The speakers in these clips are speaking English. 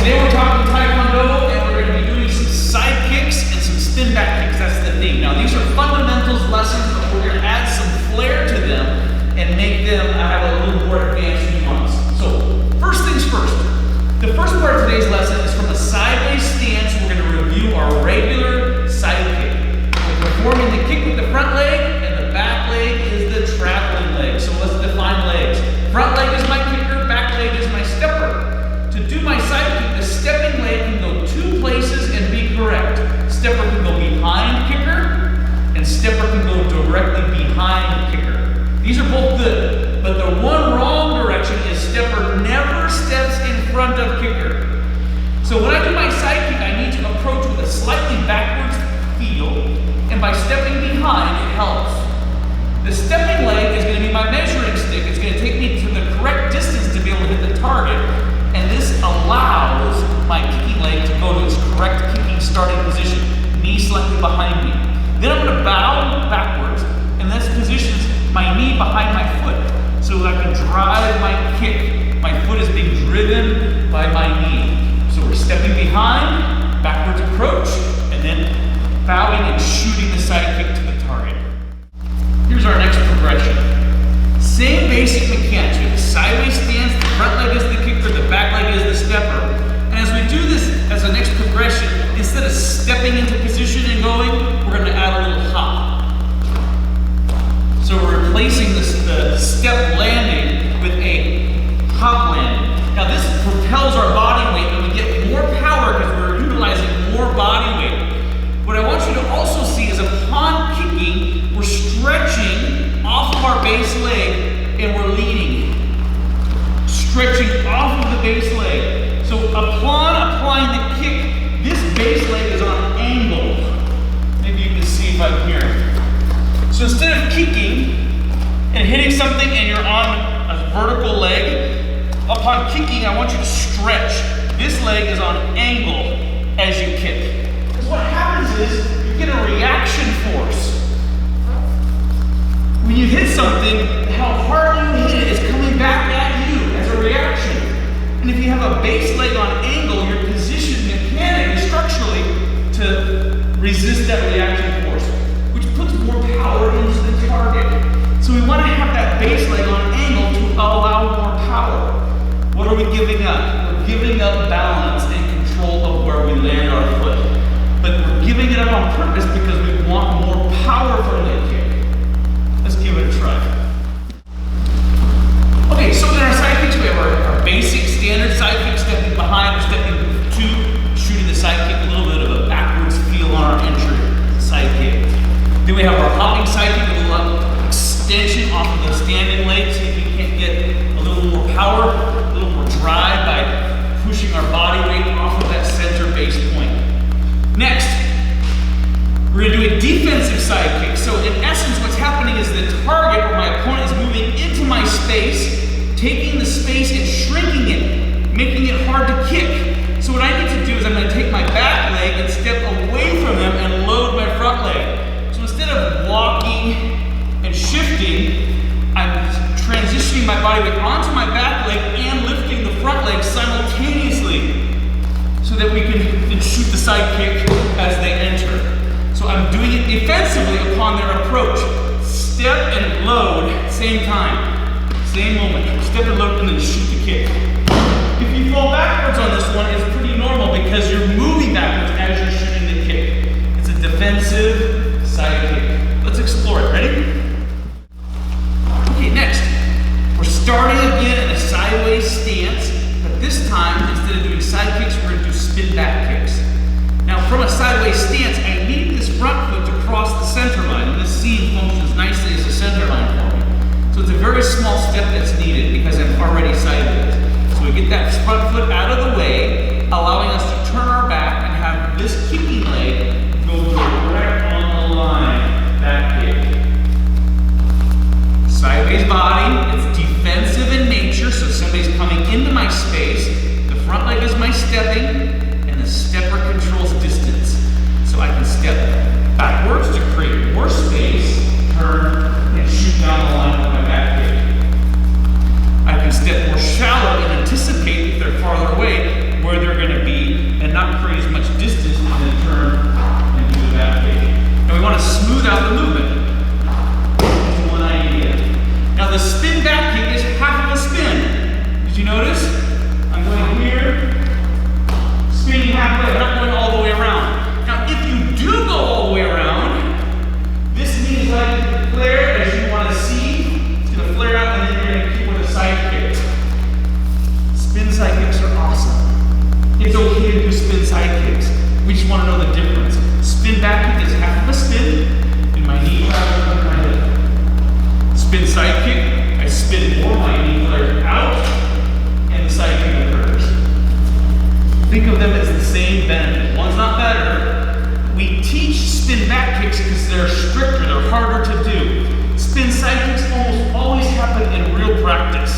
Today we're talking Taekwondo, and we're going to be doing some side kicks and some spin back kicks. That's the theme. Now these are fundamentals lessons, but we're going to add some flair to them and make them have a little more advanced nuance. So first things first. The first part of today's lesson is from a sideways stance. We're going to review our regular side kick. We're performing the kick with the front leg, and the back leg is the traveling leg. So let's define legs. Front leg is my kicker, back leg is my stepper. To do my side kick, the stepping leg can go two places and be correct. Stepper can go behind kicker, and stepper can go directly behind kicker. These are both good, but the one wrong direction is stepper never steps in front of kicker. So when I do my side kick, I need to approach with a slightly backwards feel, and by stepping behind, it helps. The stepping leg is going to be my measuring stick. It's going to take me to the correct distance to be able to hit the target. And this allows my kicking leg to go to its correct kicking starting position, knee slightly behind me. Then I'm going to bow backwards, and this positions my knee behind my foot so that I can drive my kick. My foot is being driven by my knee. So we're stepping behind, backwards approach, and then bowing and shooting the side kick to the target. Here's our next progression. Same basic mechanics. We have the sideways stance, the front leg is the kicker, the back leg is the stepper. And as we do this as a next progression, instead of stepping into position and going, we're going to add a little hop. So we're replacing the step landing with a hop landing. Now this propels our body weight and we get more power because we're utilizing more body weight. What I want you to also see is upon kicking, we're stretching off of our base leg and we're leaning. Stretching off of the base leg. So upon applying the kick, this base leg is on angle. Maybe you can see if I'm here. So instead of kicking and hitting something and you're on a vertical leg, upon kicking, I want you to stretch. This leg is on angle as you kick. Because what happens is you get a reaction force. When you hit something, how hard you hit it is coming back at you as a reaction. And if you have a base leg on angle, you're positioned mechanically, structurally, to resist that reaction force, which puts more power into the target. So we want to have that base leg on angle to allow more power. What are we giving up? We're giving up balance and control of where we land our foot. But we're giving it up on purpose because we want more power from that kick. Let's give it a try. Okay, so in our side kicks, we have our basic standard side kick, stepping behind or stepping to, shooting the side kick, a little bit of a backwards feel on our entry side kick. Then we have our hopping side kick with a little extension off of the standing leg, so you can get a little more power, a little more drive by pushing our body weight off of that center base point. Next, we're going to do a defensive side kick. So in essence, what's happening is the target or my opponent is moving into my space, taking the space and shrinking it, making it hard to kick. So what I need to do is I'm going to take my back leg and step away from them and load my front leg. So instead of walking and shifting, I'm transitioning my body weight onto my back leg and lifting the front leg simultaneously so that we can then shoot the side kick as they enter. So I'm doing it defensively upon their approach. Step and load, same time, same moment. Step and load and then shoot the kick. If you fall backwards on this one, it's pretty normal because you're moving backwards as you're shooting the kick. It's a defensive side kick. Let's explore it. Ready? Okay, next. We're starting again in a sideways stance, but this time, instead of doing side kicks, we're going to do spin back kicks. Now, from a sideways stance, I need this front foot to cross the center line, and this seam functions nicely as a center line for me. So it's a very small step that's needed because I'm already sideways. So we get that front foot out of the way, allowing us to turn our back and have this kicking leg go direct on the line, back kick. Sideways body, it's defensive in nature, so somebody's coming into my space. The front leg is my stepping, and the stepper controls distance. So I can step backwards to create more space, turn, and shoot down the line with my back kick. I can step step more shallow and anticipate if they're farther away where they're going to be and not create as much distance and then turn and do the back kick. And we want to smooth out the movement. That's one idea. Now the spin back kick is half of a spin. Did you notice? I'm going here, spinning halfway, I'm not going all the way around. Now if you do go all the way around, this means like the flare as you want to see. It's going to flare out and then you're going to keep with a side kick. Spin side kicks are awesome. It's okay to do spin side kicks. We just want to know the difference. Spin back kick is half of a spin, and my knee travels under my hip. Spin side kick, I spin more, my knee flares out, and the side kick occurs. Think of them as the same benefit. One's not better. We teach spin back kicks because they're stricter, they're harder to do. Spin side kicks almost always happen in real practice.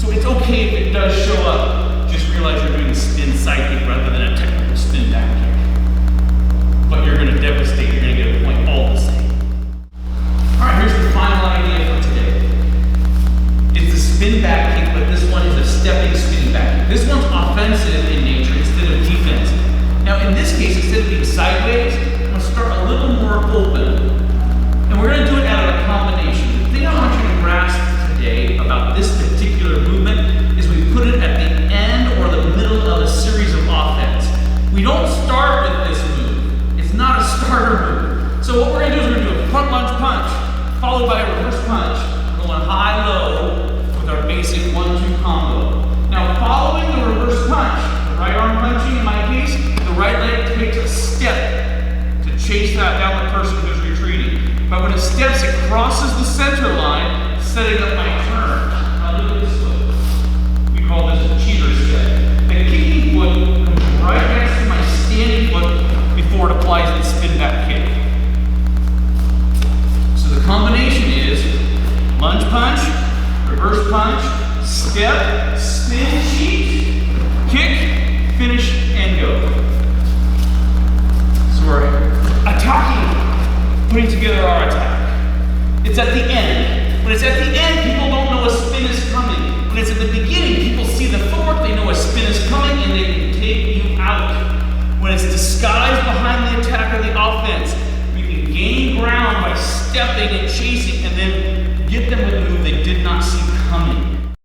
So it's okay if it does show up. Just realize you're doing a spin side kick rather than a technical spin back kick. But you're going to devastate, you're going to get a point all the same. Alright, here's the final idea for today. It's the spin back kick, but this one is a stepping spin back kick. This one's offensive in nature instead of defensive. Now in this case, instead of being sideways, I'm going to start a little more open. And we're going to do it out of a combination. The thing I want you to grasp today about this particular movement is we put it at the end or the middle of a series of offense. We don't start with this move. It's not a starter move. So what we're going to do is we're going to do a front lunge punch, followed by a reverse punch, going high-low with our basic 1-2 combo. Now following the reverse punch, the right arm punching in my case, the right leg takes a step to chase that down the person who's retreating. But when it steps, it crosses the center line, setting up my turn. Now look at this foot. We call this a cheater step. The kicking foot comes right next to my standing foot before it applies the spin back kick. So the combination is lunge punch, reverse punch, step, spin, cheat, kick, finish, and go. So we're attacking, putting together our attack. It's at the end. When it's at the end, people don't know a spin is coming. When it's at the beginning, people see the footwork, they know a spin is coming, and they can take you out. When it's disguised behind the attack or the offense, you can gain ground by stepping and chasing, and then get them with a move they did not see coming.